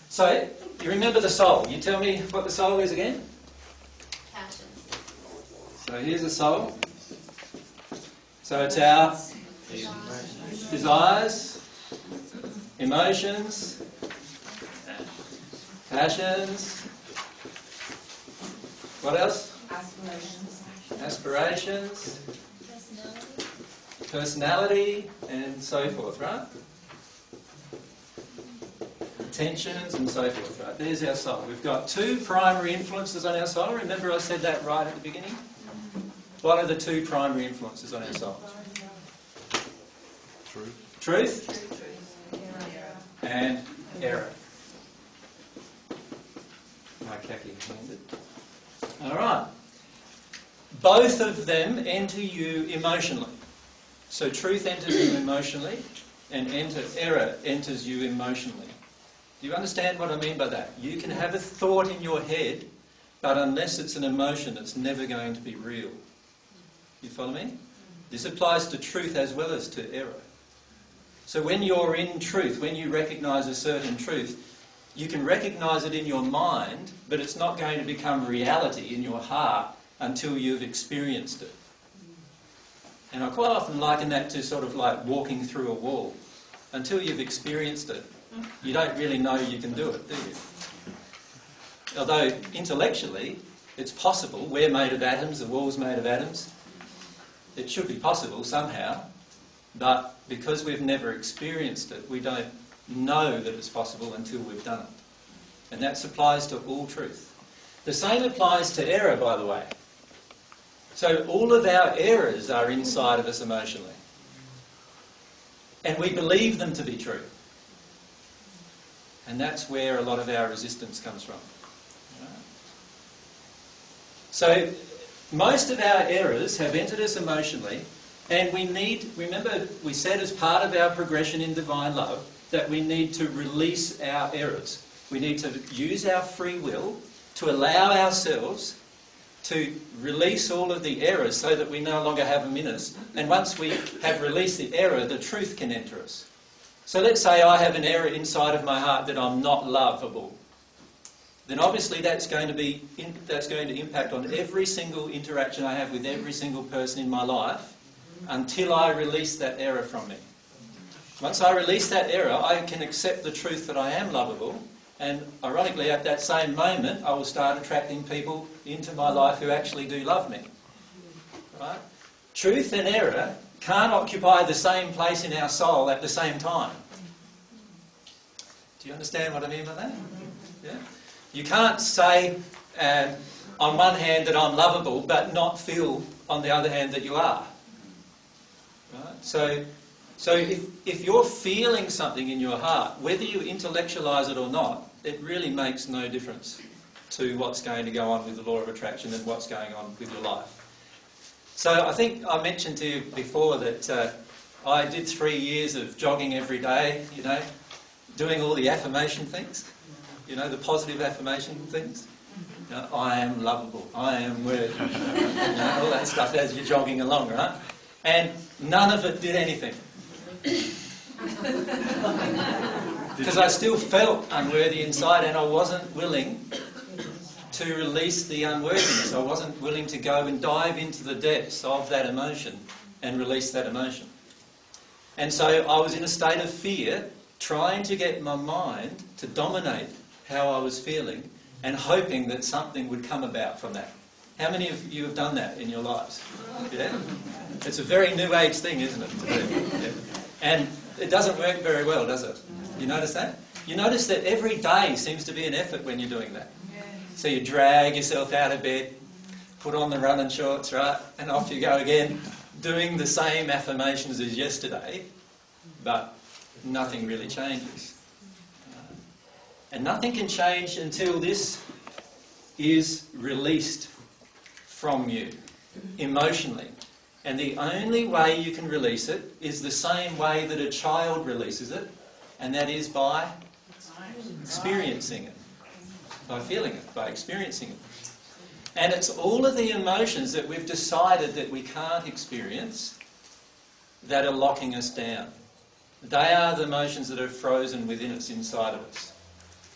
So, you remember the soul. You tell me what the soul is again? Passions. So here's the soul. So it's our desires, emotions, passions. What else? Aspirations. Personality, and so forth, right? Intentions and so forth, right? There's our soul. We've got two primary influences on our soul. Remember I said that right at the beginning? What are the two primary influences on our soul? Truth and error. My khaki handed. All right. Both of them enter you emotionally. So truth enters you emotionally, and error enters you emotionally. Do you understand what I mean by that? You can have a thought in your head, but unless it's an emotion, it's never going to be real. You follow me? This applies to truth as well as to error. So when you're in truth, when you recognise a certain truth, you can recognise it in your mind, but it's not going to become reality in your heart until you've experienced it. And I quite often liken that to sort of like walking through a wall. Until you've experienced it, you don't really know you can do it, do you? Although intellectually, it's possible. We're made of atoms, the wall's made of atoms. It should be possible somehow, but because we've never experienced it, we don't know that it's possible until we've done it. And that applies to all truth. The same applies to error, by the way. So all of our errors are inside of us emotionally. And we believe them to be true. And that's where a lot of our resistance comes from. So most of our errors have entered us emotionally, and we need, remember we said as part of our progression in divine love that we need to release our errors. We need to use our free will to allow ourselves to release all of the errors so that we no longer have them in us. And once we have released the error, the truth can enter us. So let's say I have an error inside of my heart that I'm not lovable. Then obviously that's going to impact on every single interaction I have with every single person in my life until I release that error from me. Once I release that error, I can accept the truth that I am lovable. And ironically, at that same moment, I will start attracting people into my life who actually do love me. Right? Truth and error can't occupy the same place in our soul at the same time. Do you understand what I mean by that? Yeah? You can't say on one hand that I'm lovable, but not feel on the other hand that you are. Right? So if you're feeling something in your heart, whether you intellectualise it or not, it really makes no difference to what's going to go on with the law of attraction and what's going on with your life. So I think I mentioned to you before that I did 3 years of jogging every day, you know, doing all the affirmation things, you know, the positive affirmation things. You know, I am lovable, I am worthy, you know, all that stuff as you're jogging along, right? And none of it did anything. Because I still felt unworthy inside and I wasn't willing to release the unworthiness. I wasn't willing to go and dive into the depths of that emotion and release that emotion. And so I was in a state of fear, trying to get my mind to dominate how I was feeling and hoping that something would come about from that. How many of you have done that in your lives? Yeah? It's a very new age thing, isn't it, to do? Yeah. And it doesn't work very well, does it? You notice that? You notice that every day seems to be an effort when you're doing that. So you drag yourself out of bed, put on the running shorts, right? And off you go again, doing the same affirmations as yesterday, but nothing really changes. And nothing can change until this is released from you, emotionally. And the only way you can release it is the same way that a child releases it, and that is by experiencing it, by feeling it, by experiencing it. And it's all of the emotions that we've decided that we can't experience that are locking us down. They are the emotions that are frozen within us, inside of us.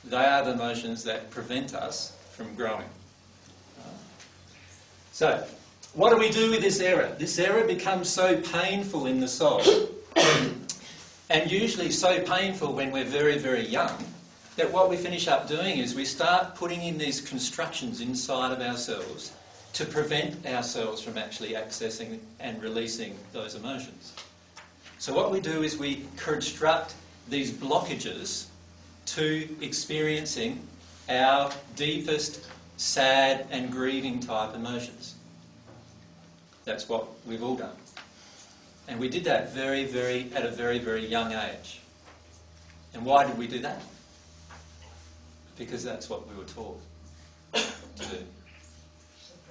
They are the emotions that prevent us from growing. So, what do we do with this error? This error becomes so painful in the soul, and usually so painful when we're very, very young, that what we finish up doing is we start putting in these constructions inside of ourselves to prevent ourselves from actually accessing and releasing those emotions. So what we do is we construct these blockages to experiencing our deepest sad and grieving type emotions. That's what we've all done. And we did that at a very, very young age. And why did we do that? Because that's what we were taught to do.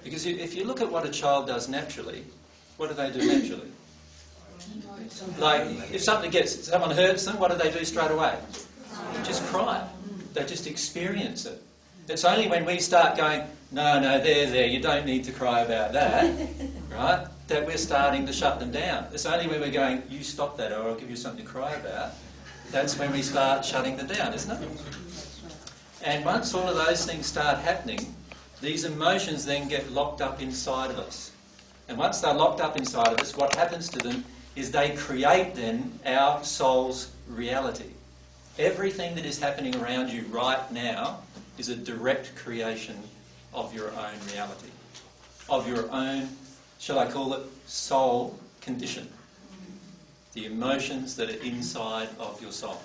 Because if you look at what a child does naturally, what do they do naturally? Like, if someone hurts them, what do they do straight away? Just cry. They just experience it. It's only when we start going, no, there, you don't need to cry about that, right, that we're starting to shut them down. It's only when we're going, you stop that or I'll give you something to cry about, that's when we start shutting them down, isn't it? And once all of those things start happening, these emotions then get locked up inside of us. And once they're locked up inside of us, what happens to them is they create then our soul's reality. Everything that is happening around you right now is a direct creation of your own reality, of your own, shall I call it, soul condition. The emotions that are inside of your soul.